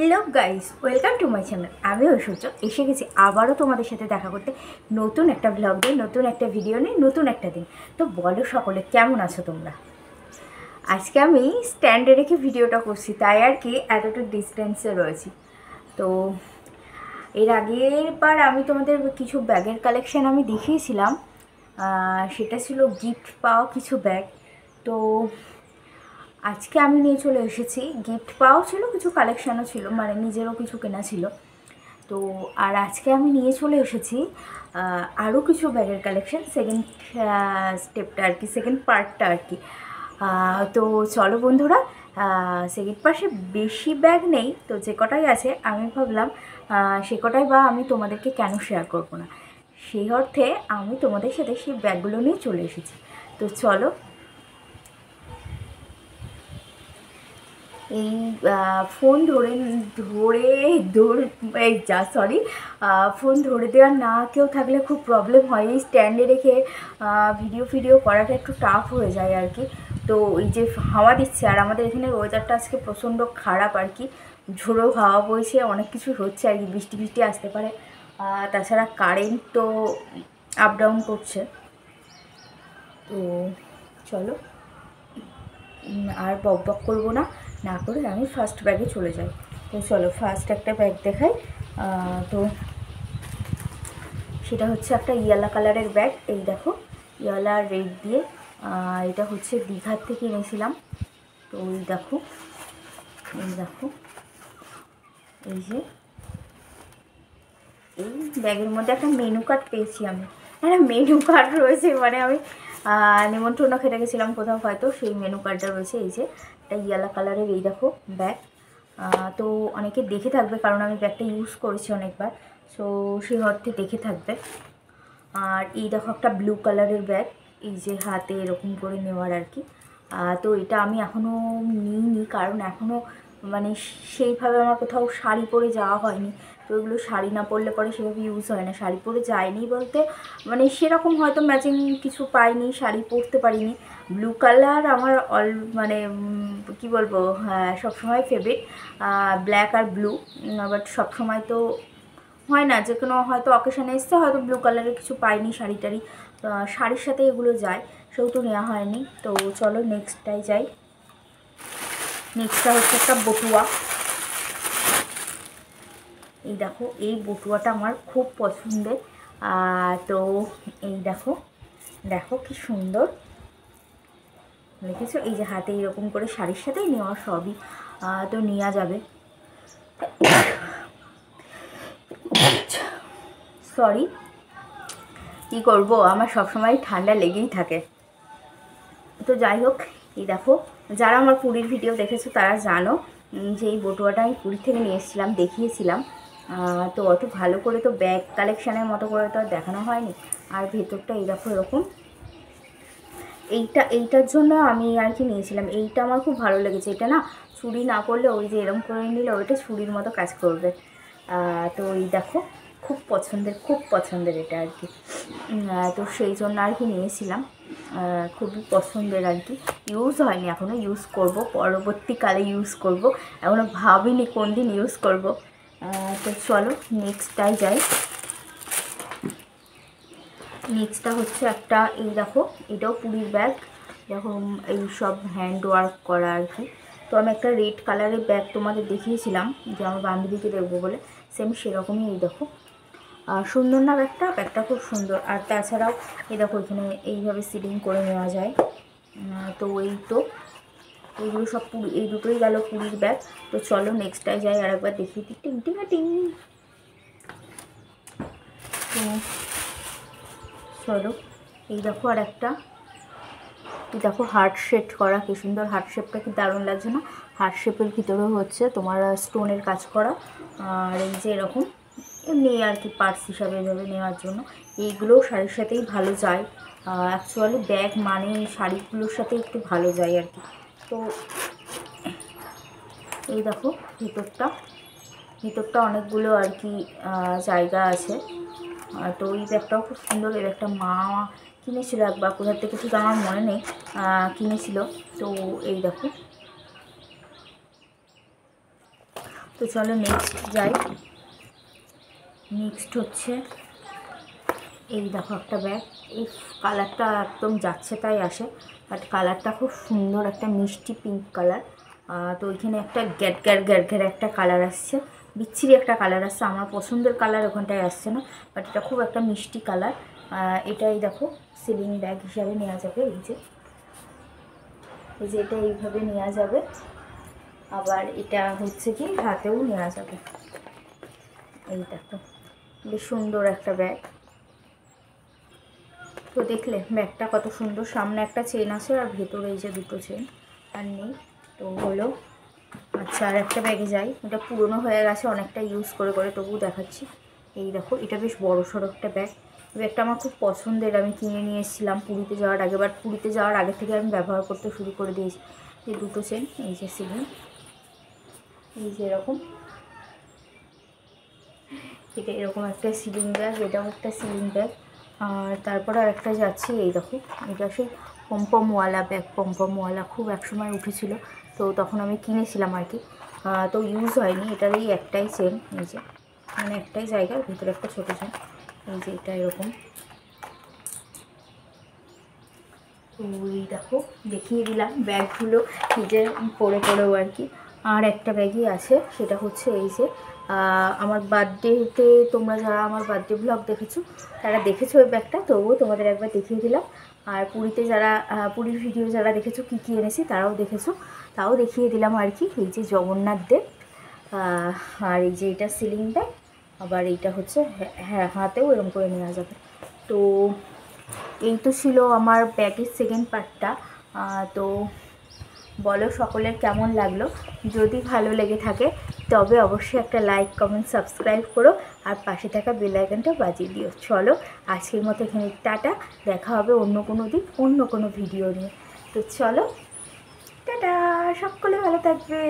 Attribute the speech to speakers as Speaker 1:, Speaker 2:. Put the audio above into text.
Speaker 1: Hello guys, welcome to my channel. আমি ঐশ্বর্য এসে গেছি আবারও তোমাদের সাথে দেখা করতে, নতুন একটা ব্লগ দিয়ে, নতুন একটা ভিডিও নিয়ে, নতুন একটা দিন। তো বলো সকলে কেমন আছো তোমরা? আজকে আমি স্ট্যান্ডে রেখে ভিডিওটা করছি, তাই আর কি এতটা ডিস্টেন্সে রয়েছি। তো এর আগের বার আমি তোমাদের কিছু ব্যাগের কালেকশান আমি দেখিয়েছিলাম, সেটা ছিল গিফট পাওয়া কিছু ব্যাগ। তো আজকে আমি নিয়ে চলে এসেছি, গিফট পাওয়াও ছিল, কিছু কালেকশানও ছিল, মানে নিজেরও কিছু কেনা ছিল। তো আর আজকে আমি নিয়ে চলে এসেছি আরও কিছু ব্যাগের কালেকশান, সেকেন্ড স্টেপটা আর কি, সেকেন্ড পার্টটা আর কি। তো চলো বন্ধুরা, সেকেন্ড পার্টে বেশি ব্যাগ নেই, তো যে কটাই আছে আমি ভাবলাম সে কটাই বা আমি তোমাদেরকে কেন শেয়ার করবো না, সেই অর্থে আমি তোমাদের সাথে সেই ব্যাগগুলো নিয়ে চলে এসেছি। তো চলো, এই ফোন ধরে ধরে ধরে এই যা সরি ফোন ধরে দেওয়ার না কেউ থাকলে খুব প্রবলেম হয়, এই স্ট্যান্ডে রেখে ভিডিও করাটা একটু টাফ হয়ে যায় আর কি। তো এই যে হাওয়া দিচ্ছে, আর আমাদের এখানে ওয়েদারটা আজকে প্রচণ্ড খারাপ আর কি, ঝোড়ো হাওয়া বইছে, অনেক কিছু হচ্ছে আর কি, বৃষ্টি বৃষ্টি আসতে পারে। তাছাড়া কারেন্ট তো আপ ডাউন করছে। তো চলো, আর বক বক করবো না, না করে আমি ফার্স্ট ব্যাগে চলে যাই। তো চলো ফার্স্ট একটা ব্যাগ দেখাই। তো সেটা হচ্ছে একটা ইয়েলো কালারের ব্যাগ, এই দেখো, ইয়েলো আর রেড দিয়ে। এটা হচ্ছে দীঘার থেকে এনেছিলাম। তো এই দেখো, এই দেখো, এই যে এই ব্যাগের মধ্যে একটা মেনু কার্ড পেয়েছি আমি, একটা মেনু কার্ড রয়েছে, মানে আমি নিমন্ত্রণ খেতে গেছিলাম কোথাও, হয়তো সেই মেনু কার্ডটা রয়েছে। এই যে একটা ইয়েলো কালারের, এই দেখো ব্যাগ। তো অনেকে দেখে থাকবে, কারণ আমি ব্যাগটা ইউজ করেছি অনেকবার, সো সেই অর্থে দেখে থাকবে। আর এই দেখো একটা ব্লু কালারের ব্যাগ, এই যে হাতে এরকম করে নেওয়ার আর কি। তো এটা আমি এখনও নিইনি, কারণ এখনও মানে সেইভাবে আমার কোথাও শাড়ি পরে যাওয়া হয়নি। তো এগুলো শাড়ি না পরলে পরে সেভাবে ইউজ হয় না, শাড়ি পরে যায়নি বলতে মানে সেরকম হয়তো ম্যাচিং কিছু পাইনি, শাড়ি পরতে পারিনি। ব্লু কালার আমার মানে কী বলবো, হ্যাঁ সবসময় ফেভারিট, ব্ল্যাক আর ব্লু। বাট সবসময় তো হয় না, যে কোনো হয়তো অকেশানে এসছে, হয়তো ব্লু কালারের কিছু পাইনি শাড়ি টাড়ি, শাড়ির সাথে এগুলো যায়, সেহেতু নেওয়া হয়নি। তো চলো নেক্সটটাই যাই। নেক্সটটা হচ্ছে একটা বটুয়া, এই দেখো, এই বটুয়াটা আমার খুব পছন্দের। তো এই দেখো, দেখো কি সুন্দর দেখেছো, এই যে হাতে এরকম করে শাড়ির সাথেই নেওয়া, সবই তো নেওয়া যাবে। সরি, কী করবো, আমার সবসময় ঠান্ডা লেগেই থাকে। তো যাই হোক, এই দেখো, যারা আমার পুরীর ভিডিও দেখেছো তারা জানো যে এই বটুয়াটা আমি পুরী থেকে নিয়ে এসেছিলাম, দেখিয়েছিলাম। তো অত ভালো করে তো ব্যাগ কালেকশানের মতো করে তো আর দেখানো হয়নি। আর ভেতরটা এই দেখো এরকম, এইটার জন্য আমি আর কি নিয়েছিলাম, এইটা আমার খুব ভালো লেগেছে। এটা না চুড়ি না করলে, ওই যে এরকম করে নিলে ওইটা চুড়ির মতো কাজ করবে। তো এই দেখো, খুব পছন্দের এটা আর কি। তো সেই জন্য আর কি নিয়েছিলাম, খুবই পছন্দের আর কি। ইউজ হয়নি এখনও, ইউজ করব, পরবর্তীকালে ইউজ করব, এখনও ভাবিনি কোন দিন ইউজ করব। তো চলো নেক্সটটাই যাই। নেক্সটটা হচ্ছে একটা, এই দেখো, এটাও পুরীর ব্যাগ, এরকম এই সব হ্যান্ড ওয়ার্ক করা আর কি। তো আমি একটা রেড কালারের ব্যাগ তোমাদের দেখিয়েছিলাম, যে আমার বান্ধবীকে দেখবো বলে, সেম সেরকমই। এই দেখো, সুন্দর না ব্যাগটা, ব্যাগটা খুব সুন্দর। আর তাছাড়াও এই দেখো, এখানে এইভাবে সিলিং করে নেওয়া যায়। তো এই তো এইগুলো সব পুরী, এই দুটোই গেল পুরীর ব্যাগ। তো চলো নেক্সটটাই যাই, আর একবার দেখিয়ে দিই। টিং টিং টিং। তো চলো, এই দেখো আর একটা, এই দেখো হার্ট শেপ করা, কি সুন্দর, হার্ট শেপটা কি দারুণ লাগছে না? হার্ট শেপের ভিতরেও হচ্ছে তোমার স্টোনের কাজ করা। আর এই যে এরকম এমনি আর কি পার্স হিসাবে এভাবে নেওয়ার জন্য, এইগুলোও শাড়ির সাথেই ভালো যায়। অ্যাকচুয়ালি ব্যাগ মানে শাড়িগুলোর সাথে একটু ভালো যায় আর কি। তো এই দেখো ভিতরটা অনেকগুলো আর কি জায়গা আছে। তো এই ব্যাগটাও খুব সুন্দর, এর একটা মা কিনেছিল একবার, কোথার থেকে ঠিক আমার মনে নেই, কিনেছিল। তো এই দেখো, তো তো চলো নেক্সট যাই। নেক্সট হচ্ছে এই দেখো একটা ব্যাগ। এই কালারটা একদম যাচ্ছে তাই আসে, বাট কালারটা খুব সুন্দর, একটা মিষ্টি পিঙ্ক কালার। তো ওইখানে একটা গ্যাট একটা কালার আসছে, বিচ্ছিরি একটা কালার আসছে, আমার পছন্দের কালার ওখানটায় আসছে না, বাট এটা খুব একটা মিষ্টি কালার। এটাই দেখো সিলিং ব্যাগ হিসাবে নেওয়া যাবে। এই যে এটা এইভাবে নেওয়া যাবে, আবার এটা হচ্ছে কি হাতেও নেওয়া যাবে। এই দেখো বেশ সুন্দর একটা ব্যাগ। তো দেখলে ব্যাগটা কত সুন্দর, সামনে একটা চেন আছে আর ভেতরে এই যে দুটো চেন আর নেই। তো হলো আচ্ছা, আর একটা ব্যাগে যাই। এটা পুরনো হয়ে গেছে অনেকটা ইউজ করে করে, তবুও দেখাচ্ছি। এই দেখো এটা বেশ বড় সড়ো একটা ব্যাগ। ব্যাগটা আমার খুব পছন্দের, আমি কিনে নিয়ে এসেছিলাম পুরীতে যাওয়ার আগে, বাট পুরীতে যাওয়ার আগে থেকে আমি ব্যবহার করতে শুরু করে দিয়েছি। এই দুটো চেন, এই যে সিলিং, এই যে এরকম, এটা এরকম একটা সিলিং ব্যাগ, এটাও একটা সিলিং ব্যাগ। আর তারপরে আরেকটা যাচ্ছি, এই দেখো এটা সেই পমপমওয়ালা ব্যাগ, পমপমওয়ালা খুব একসময় উঠেছিল, তো তখন আমি কিনেছিলাম আর কি। তো ইউজ হয়নি, এটার এই একটাই চেন, এই যে মানে একটাই জায়গার ভিতরে একটা ছোটো চেন, এই যে এটা এরকম। তো এই দেখো দেখিয়ে দিলাম ব্যাগগুলো নিজে পরে পরেও আর কি। আর একটা ব্যাগই আছে, সেটা হচ্ছে এই যে আমার বার্থডেতে তোমরা যারা আমার বার্থডে ব্লগ দেখেছো তারা দেখেছো ওই ব্যাগটা, তবুও তোমাদের একবার দেখিয়ে দিলাম। আর পুরীতে যারা পুরীর ভিডিও যারা দেখেছো কী কী এনেছি তারাও দেখেছো, তাও দেখিয়ে দিলাম আর কি। এই যে জগন্নাথ দেব, আর এই যে এটা সিলিং ব্যাগ, আবার এইটা হচ্ছে হ্যাঁ হাতেও এরকম করে নেওয়া যাবে। তো এই তো ছিল আমার ব্যাগের সেকেন্ড পার্টটা। তো বলো সকলের কেমন লাগলো, যদি ভালো লেগে থাকে তবে অবশ্যই একটা লাইক কমেন্ট সাবস্ক্রাইব করো, আর পাশে থাকা বেল আইকনটা বাজিয়ে দিও। চলো আজকের মতো এখানে টাটা, দেখা হবে অন্য কোনো দিন অন্য কোনো ভিডিও নিয়ে। তো চলো টাটা, সকলে ভালো থাকবে।